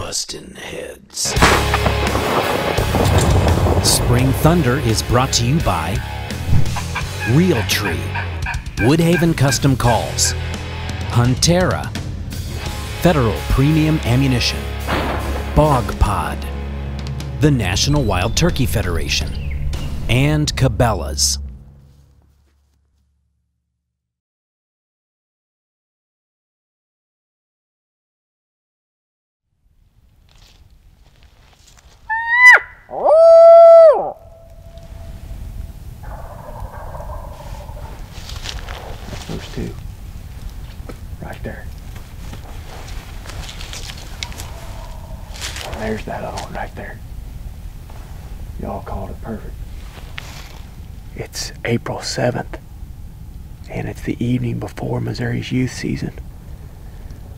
busting heads. Spring Thunder is brought to you by Realtree, Woodhaven Custom Calls, Huntera, Federal Premium Ammunition, Bog Pod, the National Wild Turkey Federation, and Cabela's. Those two. Right there. And there's that other one right there. Y'all called it perfect. It's April 7th, and it's the evening before Missouri's youth season.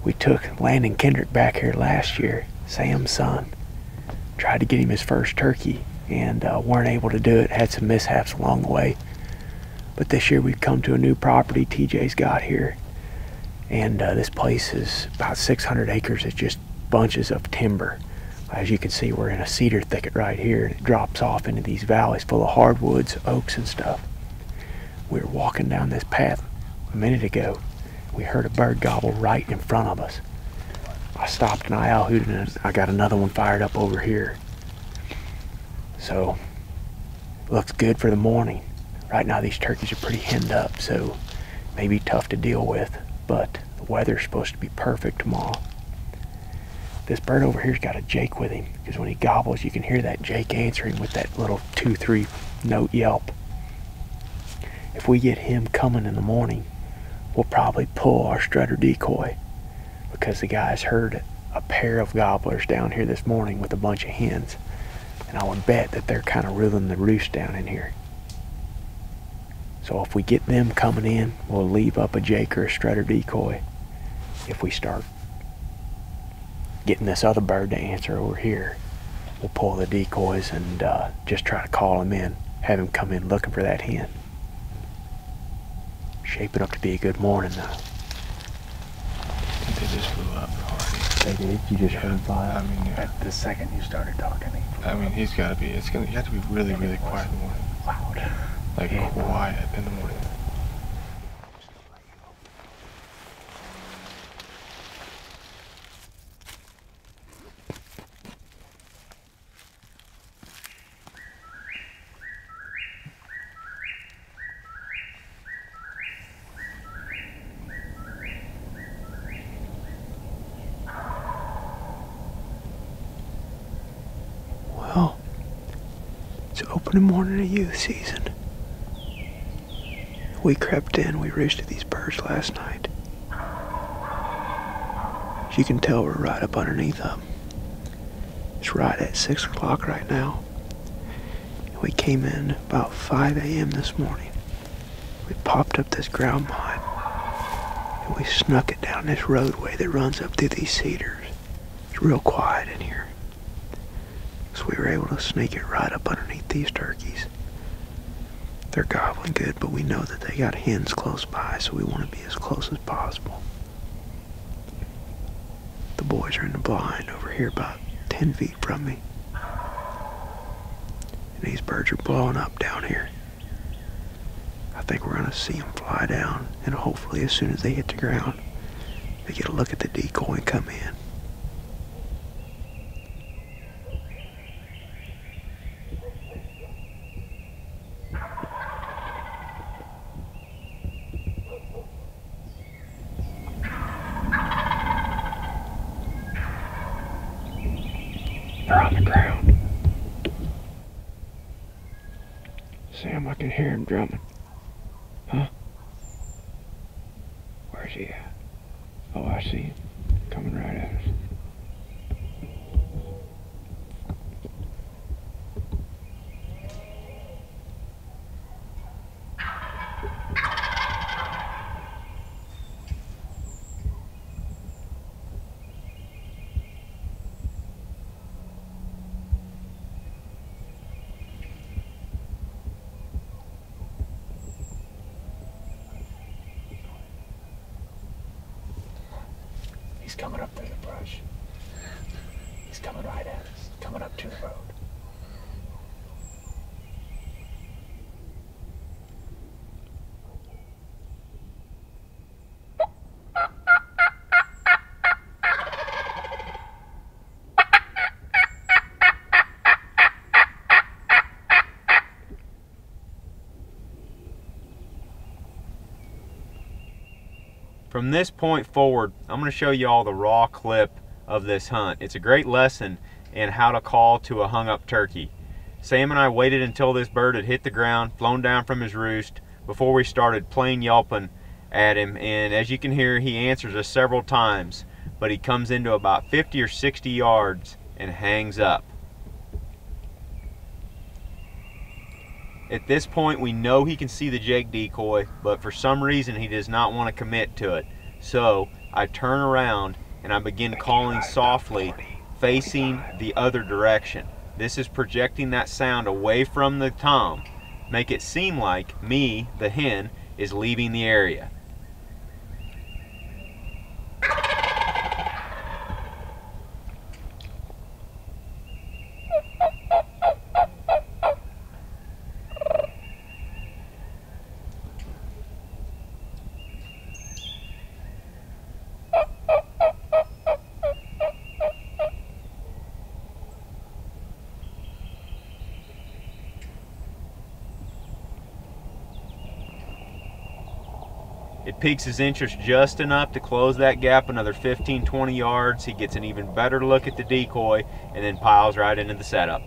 We took Landon Kendrick back here last year, Sam's son. Tried to get him his first turkey, and weren't able to do it. Had some mishaps along the way. But this year we've come to a new property TJ's got here. And this place is about 600 acres. It's just bunches of timber. As you can see, we're in a cedar thicket right here, and it drops off into these valleys full of hardwoods, oaks, and stuff. We were walking down this path a minute ago. We heard a bird gobble right in front of us. I stopped and I out-hooted, and I got another one fired up over here. So, looks good for the morning. Right now these turkeys are pretty henned up, so may be tough to deal with, but the weather's supposed to be perfect tomorrow. This bird over here's got a jake with him, because when he gobbles you can hear that jake answering with that little 2-3 note yelp. If we get him coming in the morning, we'll probably pull our strutter decoy, because the guys heard a pair of gobblers down here this morning with a bunch of hens, and I would bet that they're kind of ruling the roost down in here. So if we get them coming in, we'll leave up a jake or a strutter decoy. If we start getting this other bird to answer over here, we'll pull the decoys and just try to call him in, have him come in looking for that hen. Shaping up to be a good morning though. They just flew up already. They did? You just heard him fly up? I mean, yeah. At the second you started talking, I mean, he's got to be, you have to be really, really quiet in the morning. loud. Like, quiet in the morning. Well, it's opening morning of youth season. We crept in, we roosted these birds last night. As you can tell, we're right up underneath them. It's right at 6 o'clock right now. And we came in about 5 a.m. this morning. We popped up this ground mine, and we snuck it down this roadway that runs up through these cedars. It's real quiet in here. So we were able to sneak it right up underneath these turkeys. They're gobbling good, but we know that they got hens close by, so we want to be as close as possible. The boys are in the blind over here about 10 feet from me. And these birds are blowing up down here. I think we're going to see them fly down, and hopefully as soon as they hit the ground, they get a look at the decoy and come in. They're on the ground. Sam, I can hear him drumming. Huh? Where's he at? Oh, I see him. Coming right at us. He's coming up through the brush. He's coming right at us, coming up to the road. From this point forward, I'm going to show you all the raw clip of this hunt. It's a great lesson in how to call to a hung up turkey. Sam and I waited until this bird had hit the ground, flown down from his roost, before we started plain yelping at him. And as you can hear, he answers us several times, but he comes into about 50 or 60 yards and hangs up. At this point, we know he can see the Jake decoy, but for some reason he does not want to commit to it. So I turn around and I begin calling softly, facing the other direction. This is projecting that sound away from the tom, make it seem like me, the hen, is leaving the area. It piques his interest just enough to close that gap another 15-20 yards. He gets an even better look at the decoy and then piles right into the setup.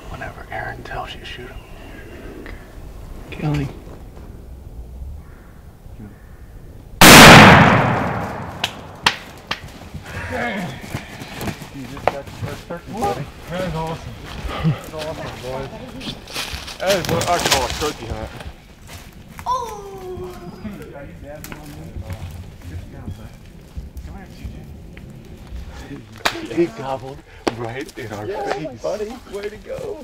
Whenever Aaron tells you, shoot him. Kelly. You just got your first turkey, buddy. That is awesome. That's awesome, boys. That is what I call a turkey hunt. Oh! He gobbled right in our face. Buddy, way to go.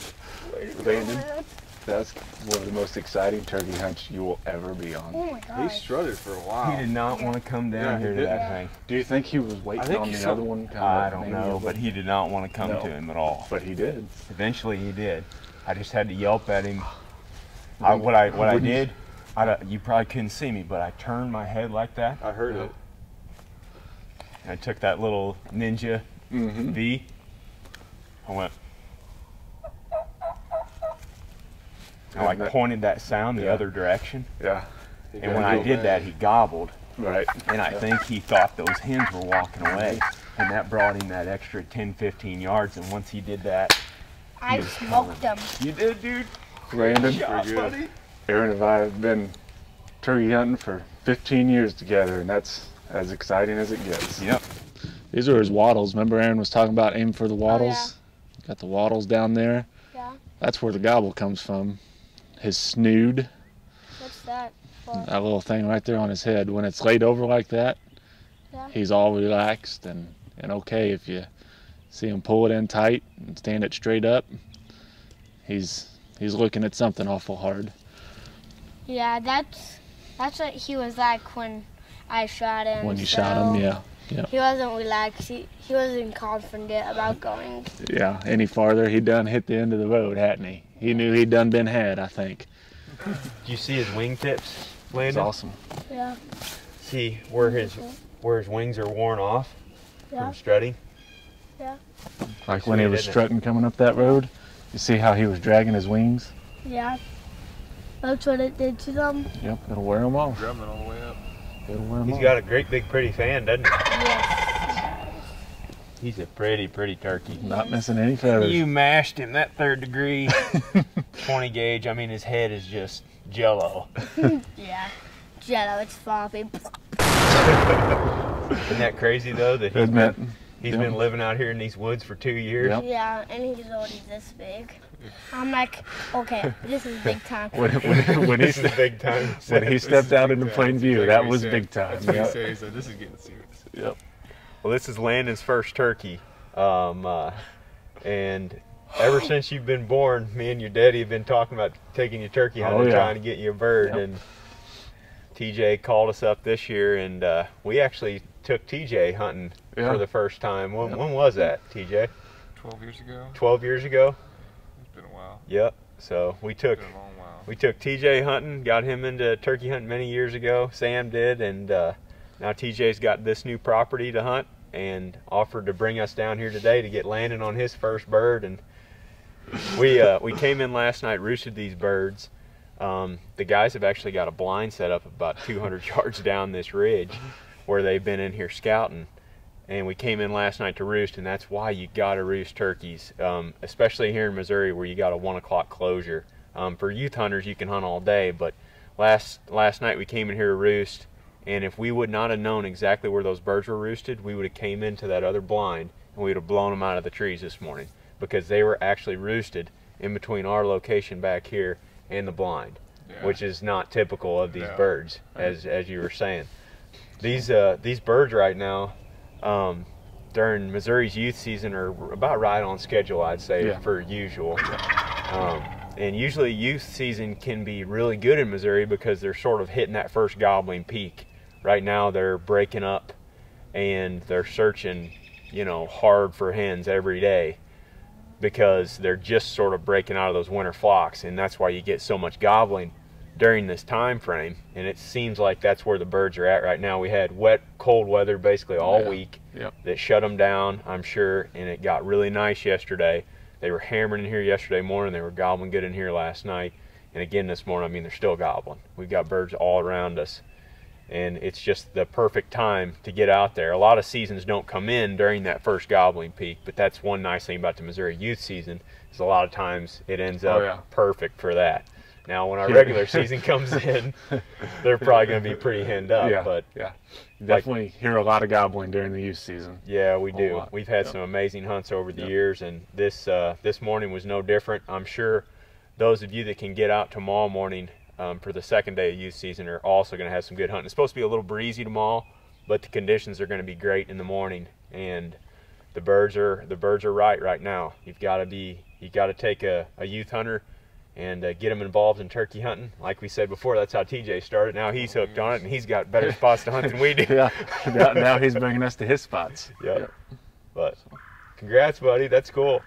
Way to go, Landon, man. that's one of the most exciting turkey hunts you will ever be on. Oh my god. He strutted for a while. He did not want to come down here to that thing. Do you think he was waiting on the other one? I don't know, but he did not want to come to him at all. But he did. Eventually he did. I just had to yelp at him. What I did, you probably couldn't see me, but I turned my head like that. I heard it. And I took that little ninja V. I went. I like pointed that sound the other direction. Yeah. And when I did that, he gobbled. Right. And I think he thought those hens were walking away. And that brought him that extra 10, 15 yards. And once he did that, I smoked them. you did, dude. Landon, Buddy. Aaron and I have been turkey hunting for 15 years together, and that's as exciting as it gets. Yep. These are his wattles. Remember Aaron was talking about aiming for the wattles? Got the wattles down there. Yeah. That's where the gobble comes from. His snood. What's that for? That little thing right there on his head. When it's laid over like that, Yeah. he's all relaxed and okay. If you see him pull it in tight and stand it straight up, he's looking at something awful hard. Yeah, that's what he was like when I shot him. When you shot him, yeah. He wasn't relaxed. He wasn't confident about going. Yeah, any farther, he done hit the end of the road, hadn't he? He knew he'd done been had, I think. Did you see his wingtips, Landon? It's awesome. Yeah. See where his wings are worn off Yeah. from strutting? Yeah. Like when he was Sweet, isn't it? strutting coming up that road, you see how he was dragging his wings? Yeah. That's what it did to them. Yep, it'll wear them off. Drumming all the way up. It'll wear them He's off. got a great big pretty fan, doesn't he? Yes. He's a pretty turkey. Not missing any feathers. You mashed him, that 3rd degree 20 gauge. I mean, his head is just jello. Yeah. Jello, it's floppy. Isn't that crazy though that Isn't it? he's Yep. been living out here in these woods for 2 years? Yep. Yeah, and he's already this big. I'm like, okay, this is big time. When he This is big time. when he stepped out into plain view, Exactly that what he was said. big time. That's what he Yep. said. He said, this is getting serious. Yep. Well, this is Landon's first turkey. And ever since you've been born, me and your daddy have been talking about taking you turkey hunting, yeah. trying to get you a bird. Yep. And TJ called us up this year, and we actually took TJ hunting Yeah. for the first time. When was that, TJ? 12 years ago? 12 years ago? It's been a while. Yep. So we took It's been a long while. TJ hunting, got him into turkey hunting many years ago. Sam did, and now TJ's got this new property to hunt and offered to bring us down here today to get Landon on his first bird. And we came in last night, roosted these birds. The guys have actually got a blind set up about 200 yards down this ridge where they've been in here scouting. And we came in last night to roost, and that's why you got to roost turkeys, especially here in Missouri where you got a 1 o'clock closure. For youth hunters, you can hunt all day, but last night we came in here to roost, and if we would not have known exactly where those birds were roosted, we would have came into that other blind and we would have blown them out of the trees this morning because they were actually roosted in between our location back here and the blind, Yeah. which is not typical of these No. birds, as you were saying. These birds right now, during Missouri's youth season are about right on schedule, I'd say, Yeah. for usual. And usually youth season can be really good in Missouri because they're sort of hitting that first gobbling peak. Right now they're breaking up and they're searching, hard for hens every day because they're just sort of breaking out of those winter flocks, and that's why you get so much gobbling during this time frame. And it seems like that's where the birds are at right now. We had wet, cold weather basically all Yeah. week Yep. that shut them down, I'm sure, and it got really nice yesterday. They were hammering in here yesterday morning. They were gobbling good in here last night. And again this morning, I mean, they're still gobbling. We've got birds all around us. And it's just the perfect time to get out there. A lot of seasons don't come in during that first gobbling peak, but that's one nice thing about the Missouri youth season is a lot of times it ends up yeah. perfect for that. Now, when our regular season comes in, they're probably going to be pretty henned up. Yeah. But yeah. Definitely hear a lot of gobbling during the youth season. yeah, we Whole do. lot. We've had Yep. some amazing hunts over the Yep. years, and this morning was no different. I'm sure those of you that can get out tomorrow morning for the second day of youth season are also going to have some good hunting. It's supposed to be a little breezy tomorrow, but the conditions are going to be great in the morning, and the birds are right now. You've got to take a youth hunter and get them involved in turkey hunting. Like we said before, that's how TJ started. Now he's hooked on it, and he's got better spots to hunt than we do. Yeah. Now he's bringing us to his spots. Yep. But congrats, buddy. That's cool.